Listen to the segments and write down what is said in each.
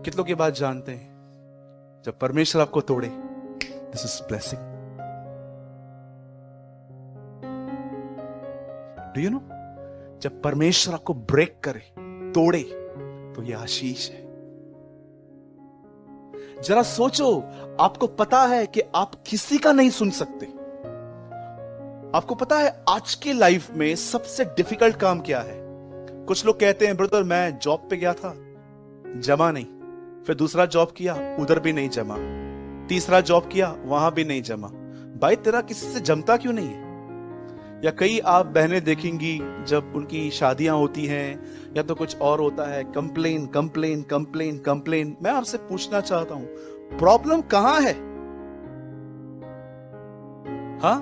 कितने लोग ये बात जानते हैं, जब परमेश्वर आपको तोड़े, this is blessing. Do you know, जब परमेश्वर आपको ब्रेक करे, तोड़े, तो यह आशीष है। जरा सोचो, आपको पता है कि आप किसी का नहीं सुन सकते। आपको पता है आज की लाइफ में सबसे डिफिकल्ट काम क्या है? कुछ लोग कहते हैं, ब्रदर मैं जॉब पे गया था, जमा नहीं, फिर दूसरा जॉब किया, उधर भी नहीं जमा, तीसरा जॉब किया, वहां भी नहीं जमा। भाई तेरा किसी से जमता क्यों नहीं है? या कई आप बहनें देखेंगी, जब उनकी शादियां होती हैं या तो कुछ और होता है, कंप्लेन कंप्लेन कंप्लेन कंप्लेन। मैं आपसे पूछना चाहता हूं, प्रॉब्लम कहां है? हाँ,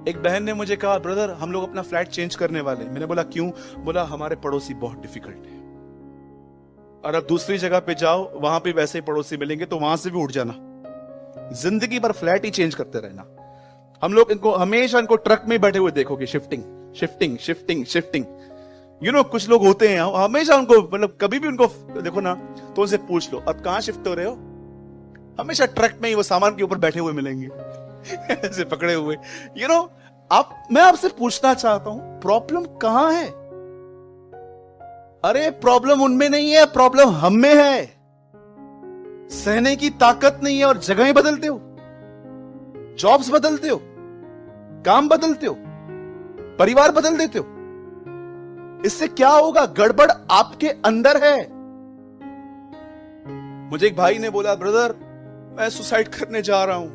एक बहन ने मुझे कहा, ब्रदर हम लोग अपना फ्लैट चेंज करने वाले। मैंने बोला क्यों? बोला हमारे पड़ोसी बहुत डिफिकल्ट है, और अब दूसरी जगह पे जाओ, वहां पे वैसे ही पड़ोसी मिलेंगे तो वहां से भी उठ जाना, जिंदगी भर फ्लैट ही चेंज करते रहना। हम लोग इनको हमेशा ट्रक में बैठे हुए देखोगे, shifting shifting shifting shifting. You know, कुछ लोग होते हैं हमेशा उनको, मतलब कभी भी उनको देखो ना तो उनसे पूछ लो अब कहां शिफ्ट हो रहे हो, हमेशा ट्रक में ही वो सामान के ऊपर बैठे हुए मिलेंगे ऐसे पकड़े हुए। यू नो, मैं आपसे पूछना चाहता हूं, प्रॉब्लम कहां है? अरे प्रॉब्लम उनमें नहीं है, प्रॉब्लम हम में है। सहने की ताकत नहीं है और जगहें बदलते हो, जॉब्स बदलते हो, काम बदलते हो, परिवार बदल देते हो। इससे क्या होगा? गड़बड़ आपके अंदर है। मुझे एक भाई ने बोला, ब्रदर मैं सुसाइड करने जा रहा हूं।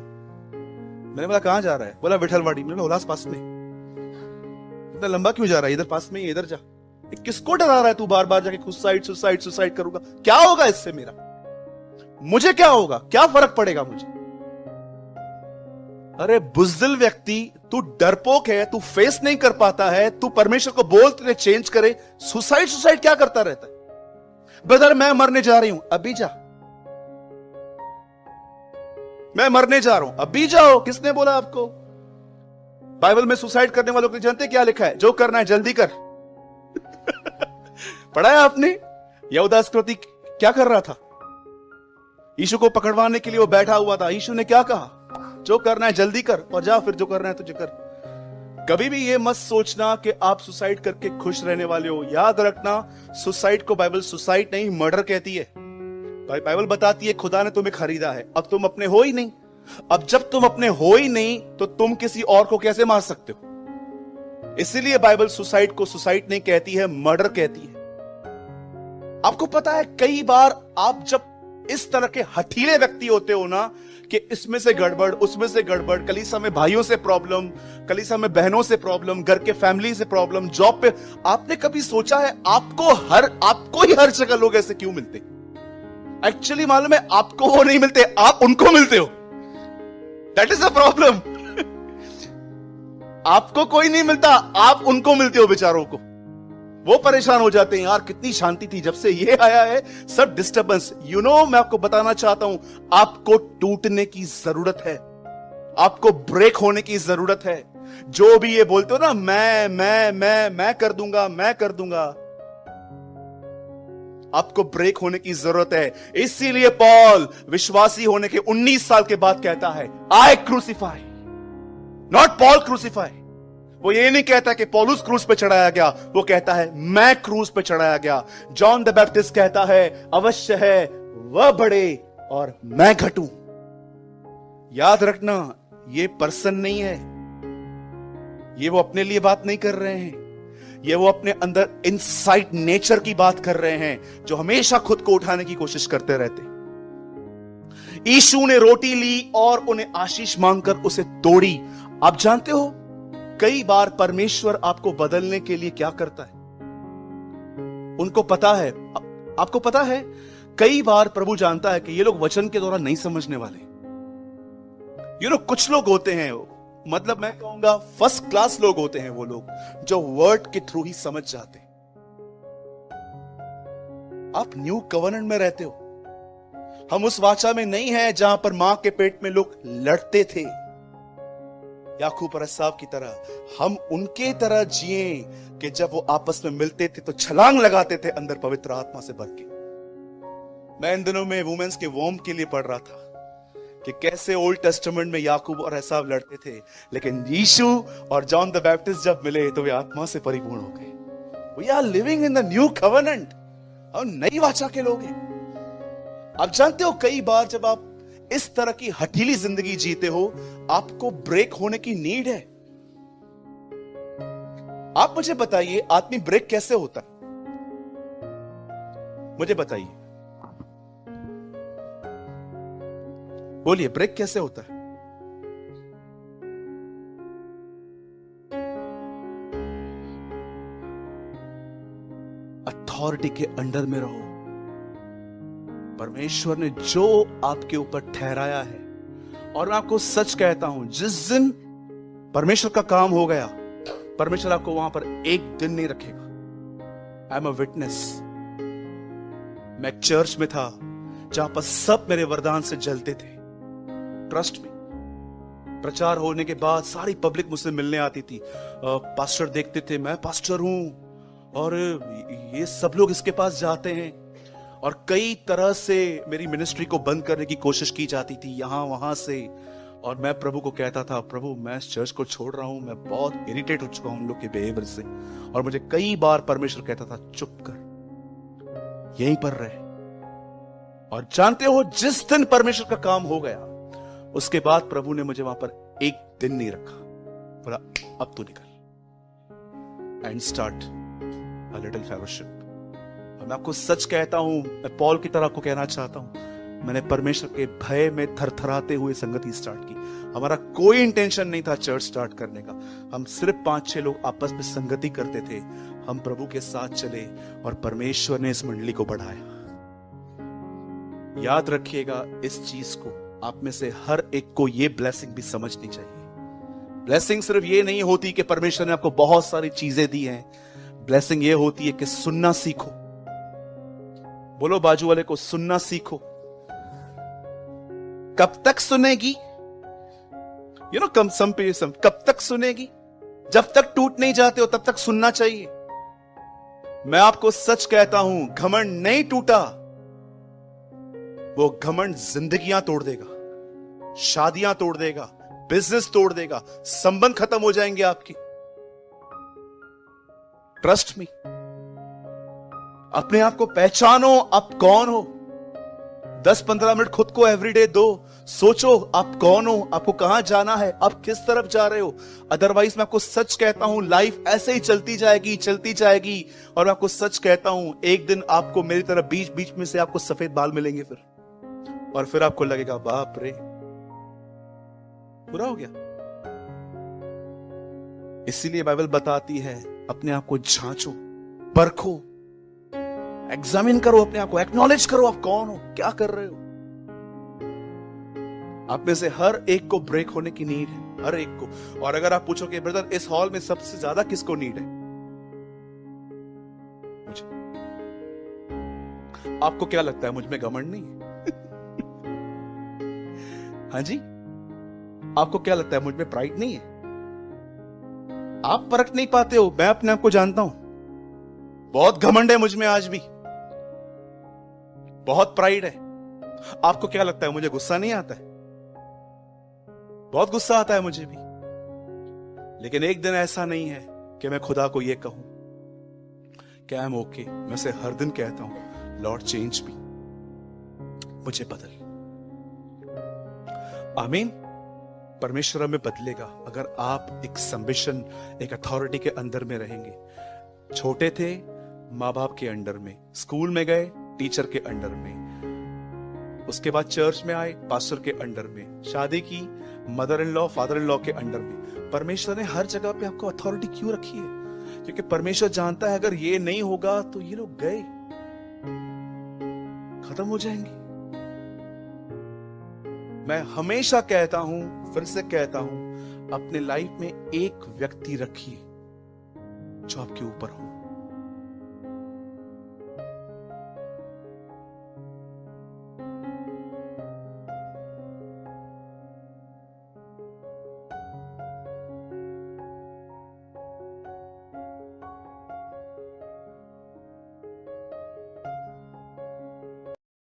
मैंने बोला कहां जा रहा है? बोला विठलवाड़ी। मैंने बोला उल्लास पास में। इतना लंबा क्यों जा रहा है? इधर पास में ही, इधर जा। किसको डरा रहा है तू बार बार जाके सुसाइड सुसाइड सुसाइड करूंगा? क्या होगा इससे? मेरा, मुझे क्या होगा? क्या फर्क पड़ेगा मुझे? अरे बुज़दिल व्यक्ति, तू डरपोक है, तू फेस नहीं कर पाता है, तू परमेश्वर को बोल तेरे चेंज करे, सुसाइड सुसाइड क्या करता रहता है? ब्रदर मैं मरने जा रही हूं, अभी जा। मैं मरने जा रहा हूं, अभी जाओ। किसने बोला आपको? बाइबल में सुसाइड करने वालों के जानते क्या लिखा है? जो करना है जल्दी कर पढ़ा है आपने? यहूदा इस्करियोती क्या कर रहा था? यीशु को पकड़वाने के लिए वो बैठा हुआ था। यीशु ने क्या कहा? जो करना है जल्दी कर और जा, फिर जो करना है तुझे कर। कभी भी ये मत सोचना कि आप सुसाइड करके खुश रहने वाले हो। याद रखना, सुसाइड को बाइबल सुसाइड नहीं मर्डर कहती है। बाइबल बताती है खुदा ने तुम्हें खरीदा है, अब तुम अपने हो ही नहीं। अब जब तुम अपने हो ही नहीं तो तुम किसी और को कैसे मार सकते हो? इसीलिए बाइबल सुसाइड को सुसाइड नहीं कहती है, मर्डर कहती है। आपको पता है कई बार आप जब इस तरह के हठीले व्यक्ति होते हो ना, कि इसमें से गड़बड़, उसमें से गड़बड़, कलीसिया में भाइयों से प्रॉब्लम, कलीसिया में बहनों से प्रॉब्लम, घर के फैमिली से प्रॉब्लम, जॉब पे, आपने कभी सोचा है आपको ही हर जगह लोग ऐसे क्यों मिलते? एक्चुअली मालूम है, आपको वो नहीं मिलते, आप उनको मिलते हो। दैट इज द प्रॉब्लम आपको कोई नहीं मिलता, आप उनको मिलते हो बेचारों को। वो परेशान हो जाते हैं, यार कितनी शांति थी, जब से ये आया है सब डिस्टर्बेंस। यू नो, मैं आपको बताना चाहता हूं, आपको टूटने की जरूरत है, आपको ब्रेक होने की जरूरत है। जो भी ये बोलते हो ना, मैं कर दूंगा, मैं कर दूंगा, आपको ब्रेक होने की जरूरत है। इसीलिए पॉल विश्वासी होने के 19 साल के बाद कहता है, आई क्रूसिफाई, नॉट पॉल क्रूसिफाई। वो ये नहीं कहता कि पौलुस क्रूस पे चढ़ाया गया, वो कहता है मैं क्रूस पे चढ़ाया गया। जॉन द बैप्टिस्ट कहता है, अवश्य है वह बढ़े और मैं घटूं। याद रखना, ये पर्सन नहीं है, ये वो अपने लिए बात नहीं कर रहे हैं, ये वो अपने अंदर इनसाइड नेचर की बात कर रहे हैं, जो हमेशा खुद को उठाने की कोशिश करते रहते। यीशु ने रोटी ली और उन्हें आशीष मांगकर उसे तोड़ी। आप जानते हो, कई बार परमेश्वर आपको बदलने के लिए क्या करता है, उनको पता है। आपको पता है, कई बार प्रभु जानता है कि ये लोग वचन के द्वारा नहीं समझने वाले। यू नो, कुछ लोग होते हैं, मतलब मैं कहूंगा फर्स्ट क्लास लोग होते हैं, वो लोग जो वर्ड के थ्रू ही समझ जाते हैं। आप न्यू कवर्नेंट में रहते हो, हम उस वाचा में नहीं है जहां पर मां के पेट में लोग लड़ते थे। याकूब और एसाव की तरह हम उनके तरह जिए कि जब वो आपस में मिलते थे तो छलांग लगाते थे अंदर पवित्र आत्मा से भर के। मैं इन दिनों में वुमेन्स के वॉर्म के लिए पढ़ रहा था कि कैसे ओल्ड टेस्टामेंट में याकूब और एसाव लड़ते थे, लेकिन यीशु और जॉन द बैप्टिस्ट जब मिले तो वे आत्मा से परिपूर्ण हो गए। We are living in the new covenant, हम नई वाचा के लोग हैं। आप जानते हो कई बार जब आप इस तरह की हठीली जिंदगी जीते हो, आपको ब्रेक होने की नीड है। आप मुझे बताइए आत्मिक ब्रेक कैसे होता है? मुझे बताइए, बोलिए ब्रेक कैसे होता है? अथॉरिटी के अंडर में रहो। परमेश्वर ने जो आपके ऊपर ठहराया है, और मैं आपको सच कहता हूं, जिस दिन परमेश्वर का काम हो गया, परमेश्वर आपको वहां पर एक दिन नहीं रखेगा। I am a witness. मैं एक चर्च में था जहां पर सब मेरे वरदान से जलते थे। ट्रस्ट में प्रचार होने के बाद सारी पब्लिक मुझसे मिलने आती थी। पास्टर देखते थे, मैं पास्टर हूं और ये सब लोग इसके पास जाते हैं, और कई तरह से मेरी मिनिस्ट्री को बंद करने की कोशिश की जाती थी यहां वहां से। और मैं प्रभु को कहता था, प्रभु मैं इस चर्च को छोड़ रहा हूं, मैं बहुत इरिटेट हो चुका हूं उन लोग के बिहेवियर से। और मुझे कई बार परमेश्वर कहता था, चुप कर, यहीं पर रहे। और जानते हो, जिस दिन परमेश्वर का काम हो गया, उसके बाद प्रभु ने मुझे वहां पर एक दिन नहीं रखा। बोला अब तू निकल and start a little fellowship. और मैं आपको सच कहता हूं, मैं पॉल की तरह आपको कहना चाहता हूं, मैंने परमेश्वर के भय में थरथराते हुए संगति स्टार्ट की। हमारा कोई इंटेंशन नहीं था चर्च स्टार्ट करने का। हम सिर्फ 5-6 लोग आपस में संगति करते थे। हम प्रभु के साथ चले और परमेश्वर ने इस मंडली को बढ़ाया। याद रखिएगा इस चीज को, आप में से हर एक को ये ब्लेसिंग भी समझनी चाहिए। ब्लेसिंग सिर्फ ये नहीं होती कि परमेश्वर ने आपको बहुत सारी चीजें दी हैं। ब्लेसिंग ये होती है कि सुनना सीखो। बोलो बाजू वाले को, सुनना सीखो। कब तक सुनेगी? यू नो कब तक सुनेगी? जब तक टूट नहीं जाते हो तब तक सुनना चाहिए। मैं आपको सच कहता हूं, घमंड नहीं टूटा, वो घमंड जिंदगियां तोड़ देगा, शादियां तोड़ देगा, बिजनेस तोड़ देगा, संबंध खत्म हो जाएंगे आपकी। Trust me. अपने आप को पहचानो, आप कौन हो। 10-15 मिनट खुद को एवरीडे दो, सोचो आप कौन हो, आपको कहां जाना है, आप किस तरफ जा रहे हो। अदरवाइज मैं आपको सच कहता हूं, लाइफ ऐसे ही चलती जाएगी। और मैं आपको सच कहता हूं, एक दिन आपको मेरी तरह बीच बीच में से आपको सफेद बाल मिलेंगे फिर, और फिर आपको लगेगा बाप रे पूरा हो गया। इसीलिए बाइबल बताती है, अपने आप को जांचो, परखो, एग्जामिन करो अपने आप को, एक्नॉलेज करो आप कौन हो, क्या कर रहे हो। आप में से हर एक को ब्रेक होने की नीड है, हर एक को। और अगर आप पूछोगे ब्रदर इस हॉल में सबसे ज्यादा किसको नीड है, मुझे। आपको क्या लगता है मुझ में घमंड नहीं है? हाँ जी, आपको क्या लगता है मुझ में प्राइड नहीं है? आप परख नहीं पाते हो, मैं अपने आप को जानता हूं। बहुत घमंड है मुझ में आज भी, बहुत प्राइड है। आपको क्या लगता है मुझे गुस्सा नहीं आता है? बहुत गुस्सा आता है मुझे भी। लेकिन एक दिन ऐसा नहीं है कि मैं खुदा को यह कहूं कि आई एम ओके। मैं से हर दिन कहता हूं, लॉर्ड चेंज मी, मुझे बदल। आमीन। परमेश्वर हमें बदलेगा अगर आप एक संबिशन, एक अथॉरिटी के अंदर में रहेंगे। छोटे थे माँ बाप के अंडर में, स्कूल में गए टीचर के अंडर में, उसके बाद चर्च में आए पास्टर के अंडर में, शादी की mother in law father in law के अंडर में। परमेश्वर ने हर जगह पे आपको अथॉरिटी क्यों रखी है? क्योंकि परमेश्वर जानता है अगर ये नहीं होगा तो ये लोग गए, खत्म हो जाएंगे। मैं हमेशा कहता हूं, फिर से कहता हूं, अपने लाइफ में एक व्यक्ति रखिए जो आपके ऊपर हो।